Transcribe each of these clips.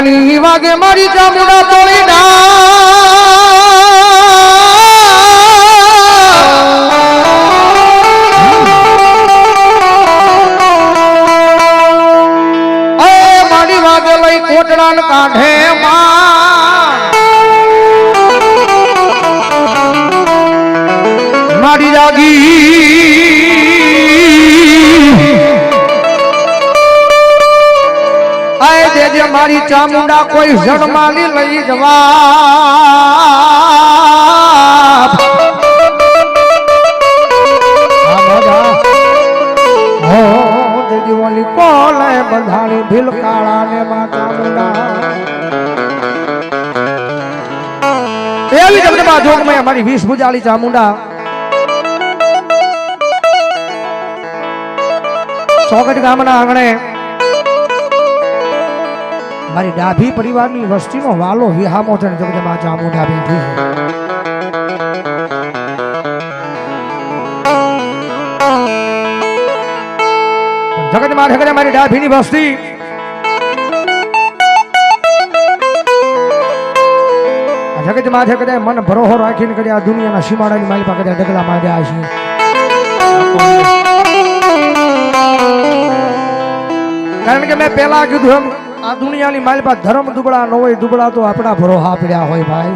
ઘણી વાગે મારી ચામુંડા તોડી મારી વાગે લઈ કોટડા કાઢે મારી જાગી મારી ચામુંડા કોઈ જન્માલી લઈ જવા દેવલી કોલે બંધાણી ભીલ કાળા ને ચામુંડા એવી જગદંબા જોગમાં અમારી 20 ભુજાળી ચામુંડા ચોકટ ગામના આંગણે મારી ડાભી પરિવારની વસ્તીનો વાલો વિહામો છે જગદંબા ચામુંડા બેઠી છે જગતમાં ઠગરે મારી ડાભીની વસ્તી જગતમાં ઠગરે મન ભરોહો રાખીને કર્યા દુનિયાના સીમાડાની માલિપા કર્યા ડગલા માંડ્યા છે કારણ કે મેં પેલા કીધું એમ આ દુનિયાની માલિપા ધર્મ દુબળા ન હોય દુબળા તો આપણા ભરોહા પડ્યા હોય ભાઈ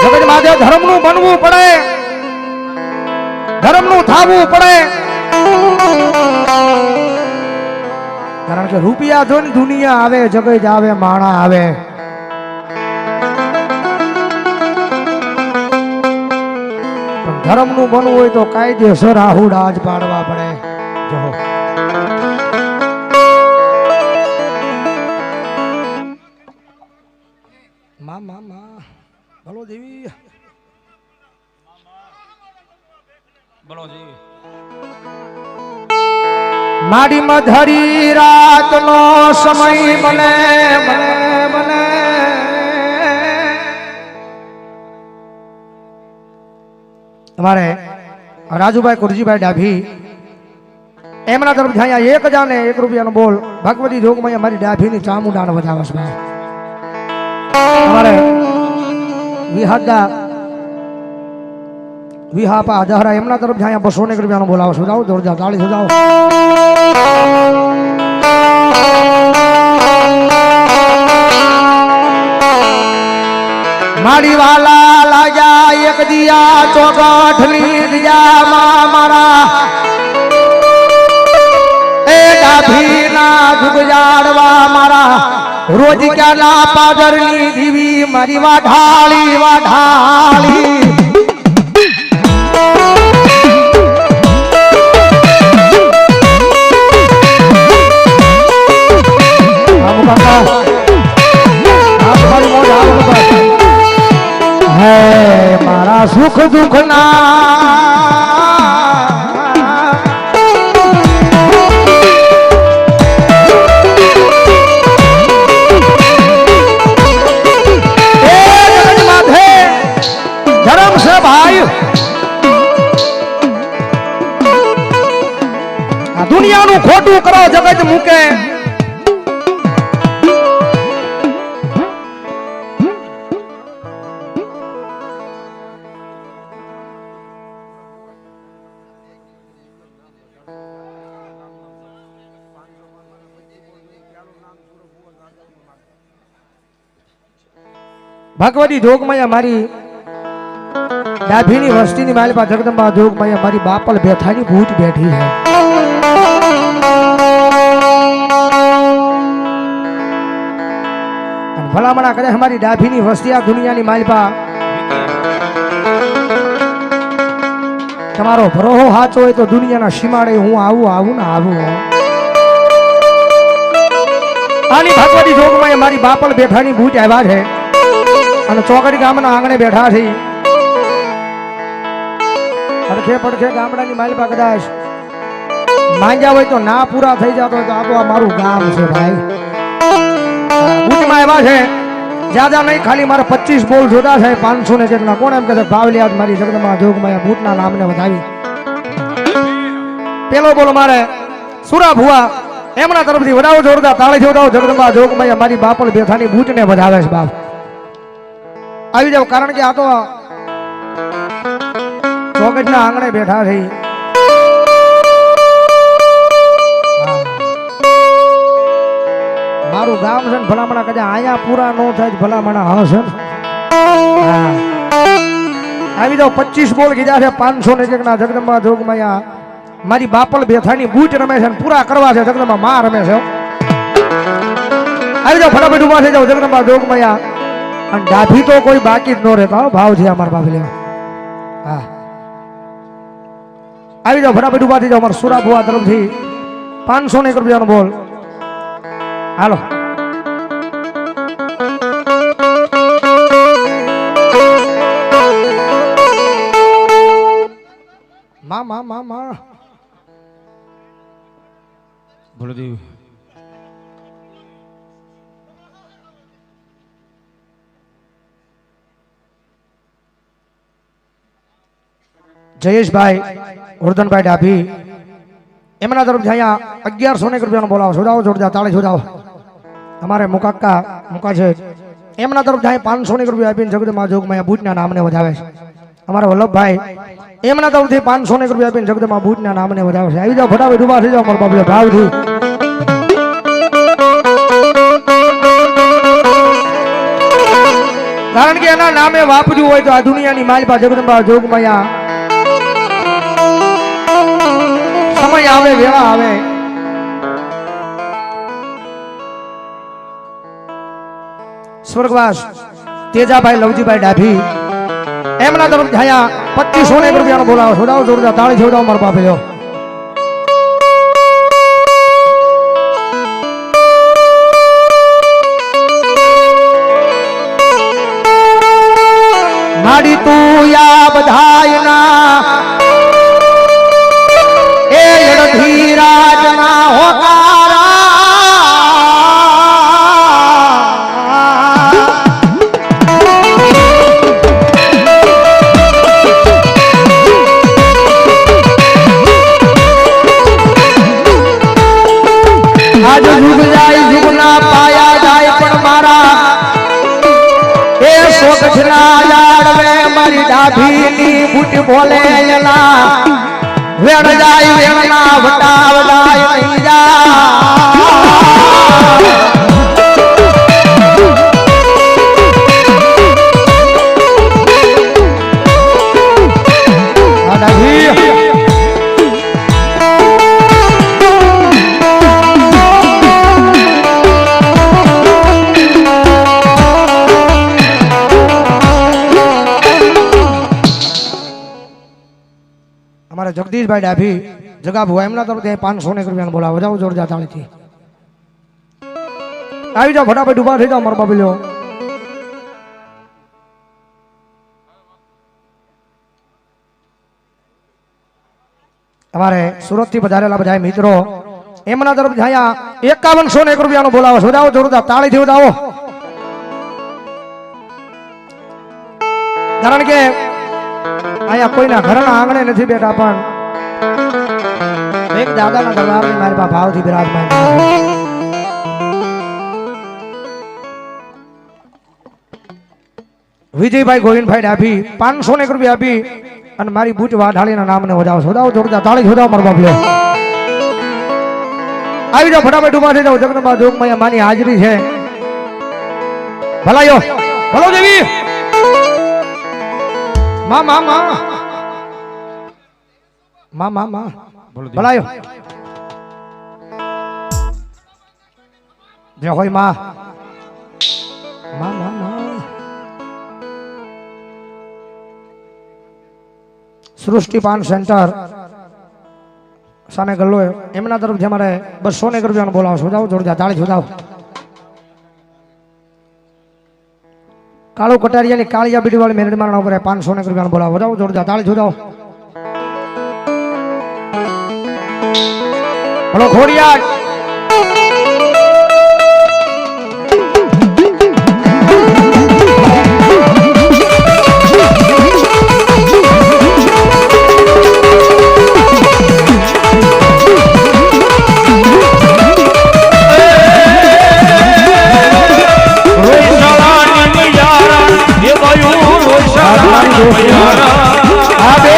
જગત માથે ધર્મનું બનવું પડે ધર્મનું થાવું પડે કારણ કે રૂપિયા જોઈને દુનિયા આવે જગત આવે માણા આવે પણ ધર્મનું બનવું હોય તો કાયદેસર આહુડા જ પાડવા પડે જો બોલો દેવી બોલો દેવી માડી મધરી રાતનો સમય મને મને મને તમારે રાજુભાઈ કુરજીભાઈ ડાભી એમના તરફ જાય 1000 ને 1 રૂપિયાનો બોલ ભગવતી જોગમાં મારી ડાભીની ચામુંડાનો વધાવસ ભાઈ તમારે વિહાપા દહરા એમના તરફ જાય 200 રૂપિયાનો બોલાવો સુધાવો જોરદાર તાળી સુધાવો મારી વાલા લાગ્યા એક દિયા ચોગઠની દિયામાં મારા એ ડાભીના દુગજાડવા મારા રોજ ક્યાંના પાદરની દીવી મારી વાઢાળી વાઢાળી મારા સુખ દુઃખ ધર્મ છે ભાઈ આ દુનિયાનું ખોટું કરો જગત મૂકે ભગવતી જોગમાયા મારી ડાભીની વસ્તીની માલિપા જગદંબા જોગમાયા મારી બાપલ બેઠાની ભૂત બેઠી છે ભલામણા કરે અમારી ડાભીની વસ્તી આ દુનિયાની માલિપા તમારો ભરોહો સાચો હોય તો દુનિયાના સીમાડે હું આવું ને આવું આની ભગવતી જોગમાયા મારી બાપલ બેઠાની ભૂત આવ્યા છે અને ચોકડી ગામના આંગણે બેઠા છે અડખે પડખે ગામડાની માલિપા કદાચ માંગ્યા હોય તો ના પૂરા થઈ જતો હોય તો આ તો મારું ગામ છે ભાઈ બુટમાં આવ્યા છે જ્યાદા નહીં ખાલી મારે 25 બોલ જોતા છે 500 ને જેટલા કોણ એમ કહે ભાવલિયાદ મારી જગદંબા જોગમાં બૂટના નામને વધાવી પેલો બોલ મારે સુરા ભુવા એમના તરફથી વધાવો જોરદાર તાળી જોડાવો જગદંબા જોગમાયા મારી બાપલ બેઠાની બૂટને વધાવે છે બાપ આવી જાવ કારણ કે આ તો ચોકટના આંગણે બેઠા છે મારું ગામ છે ને ભલામણા કદાચ અહીંયા પૂરા ન થાય ભલામણા હશે આવી જાવ 25 બોલ કીધા છે 500 ને એકના જગદંબા જોગમાયા મારી બાપલ બેઠાની બૂટ રમે છે પૂરા કરવા છે જગદંબા માં રમે છે આવી જાવ ફટાફટ ઉભા થઈ જાવ જગદંબા જોગમાયા અને ડાભી તો કોઈ બાકી જ ન રહેતા ભાવ છે અમારા બાપલે હા આવી જાવ ફટાફટ ઉભા થઈ જાવ અમારા સુરા ભુવા તરફથી 501 રૂપિયાનો બોલ હાલો માં ભોળદેવ જયેશભાઈ વર્ધનભાઈ ડાભી એમના તરફથી અહીંયા 1101 રૂપિયાનો બોલાવો શોધાવો જોરદાર તાળી શોધાવો અમારે મુકાક્કા મુકા છે એમના તરફથી અહીંયા 501 રૂપિયા આપીને જગદંબા જોગમાયા બૂટના નામને વધાવે છે અમારા વલ્લભભાઈ એમના તરફથી 501 રૂપિયા આપીને જગદંબા બૂટના નામને વધાવે છે આવી જાવ ફટાફટ ઉભા થઈ જાવ મારા બાપલે ભાવથી કારણ કે એના નામે વાપર્યું હોય તો આ દુનિયાની માલપા જગદંબા જોગમાયા સમય આવે વેળા આવે સ્વર્ગવાસ તેજાભાઈ લવજીભાઈ ડાભી એમના તરફ થયા 2501 રૂપિયાનો બોલાવો શોધાવો જોરદાર તાળી છોડાવો મારા બાપે જો માડી તું યા બધાયના એ ધીરાજના હોકારા આજ જુગ જાય જુગના પાયા જાય પણ મારા એ સોગઠના યાડવે મારી ડાભીની બૂટ બોલે એલા વેણ જાય વેણના વટાવડાય નહીં જા અમારા જગદીશભાઈ ડાભી જગા ભુવા એમના તરફથી 501 રૂપિયાનો બોલાવો જાઓ જોરદાર તાળીથી આવી જાઓ ફટાફટ ઉભા થઈ જાઓ મારા બાબલ્યો અમારે સુરત થી પધારેલા બધા મિત્રો એમના તરફથી અહીંયા 5101 રૂપિયાનો બોલાવો શોધાવો જોરદાર તાળીથી વધાવો કારણ કે અહીંયા કોઈના ઘરના આંગણે નથી બેઠા પણ એક દાદાના દરબારની મારી પાસે ભાવથી બિરાજમાન વિજયભાઈ ગોવિંદભાઈ ડાભી 501 રૂપિયા આપી અને મારી બૂટ વાઢાળીના નામને વધાવો શોધાવો જોરદાર તાળી શોધાવો મારો બાપલો આવી જાઓ ફટાફટ ઉભા થઈ જાઓ જગદંબા જોગમાયા માની હાજરી છે ભલાયો ભલો દેવી માં માં માં માં માં માં ભલાયો જય હોય માં માં માં માં સૃષ્ટિ પાન સેન્ટર સામે ગલ્લો એમના તરફથી અમારે 201 રૂપિયાનો બોલાવો શોધાવો જોરદાર તાળી શોધાવો કાળુ કટારિયાની કાળિયા બીડી વાળી મેરડી મારણા ઉપર 501 રૂપિયાનો બોલાવો વધાવો જોરદાર તાળી શોધાવો હલો ખોડિયાર આ બે